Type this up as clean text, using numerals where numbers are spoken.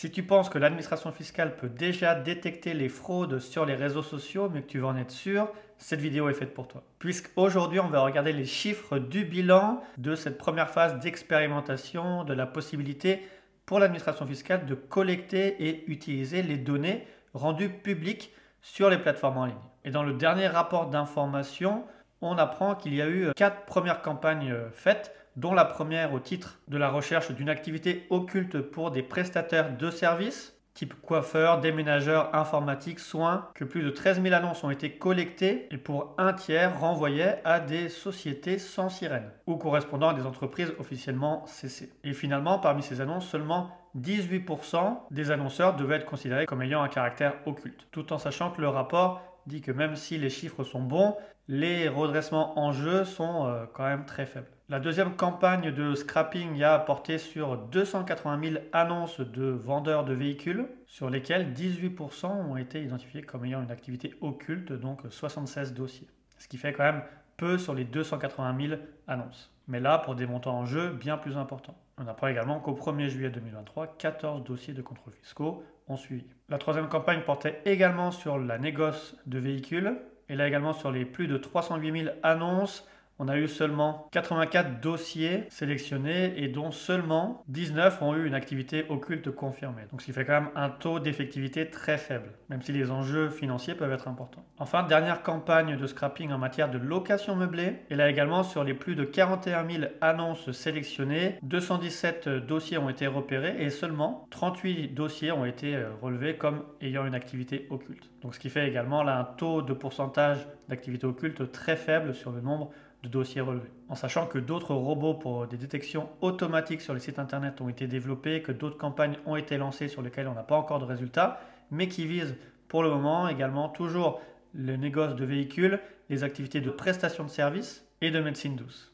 Si tu penses que l'administration fiscale peut déjà détecter les fraudes sur les réseaux sociaux, mais que tu veux en être sûr, cette vidéo est faite pour toi. Puisqu'aujourd'hui, on va regarder les chiffres du bilan de cette première phase d'expérimentation de la possibilité pour l'administration fiscale de collecter et utiliser les données rendues publiques sur les plateformes en ligne. Et dans le dernier rapport d'information, on apprend qu'il y a eu 4 premières campagnes faites, dont la première au titre de la recherche d'une activité occulte pour des prestataires de services, type coiffeur, déménageur, informatique, soins, que plus de 13 000 annonces ont été collectées et pour un tiers renvoyaient à des sociétés sans sirène ou correspondant à des entreprises officiellement cessées. Et finalement, parmi ces annonces, seulement 18% des annonceurs devaient être considérés comme ayant un caractère occulte, tout en sachant que le rapport dit que même si les chiffres sont bons, les redressements en jeu sont quand même très faibles. La deuxième campagne de scrapping a porté sur 280 000 annonces de vendeurs de véhicules, sur lesquelles 18% ont été identifiés comme ayant une activité occulte, donc 76 dossiers. Ce qui fait quand même peu sur les 280 000 annonces. Mais là, pour des montants en jeu bien plus importants. On apprend également qu'au 1er juillet 2023, 14 dossiers de contrôles fiscaux ont suivi. La troisième campagne portait également sur la négoce de véhicules, et là également sur les plus de 308 000 annonces. On a eu seulement 84 dossiers sélectionnés et dont seulement 19 ont eu une activité occulte confirmée. Donc ce qui fait quand même un taux d'effectivité très faible, même si les enjeux financiers peuvent être importants. Enfin, dernière campagne de scrapping en matière de location meublée. Et là également sur les plus de 41 000 annonces sélectionnées, 217 dossiers ont été repérés et seulement 38 dossiers ont été relevés comme ayant une activité occulte. Donc ce qui fait également là un taux de pourcentage d'activité occulte très faible sur le nombre de dossiers relevés. En sachant que d'autres robots pour des détections automatiques sur les sites internet ont été développés, que d'autres campagnes ont été lancées sur lesquelles on n'a pas encore de résultats, mais qui visent pour le moment également toujours le négoce de véhicules, les activités de prestation de services et de médecine douce.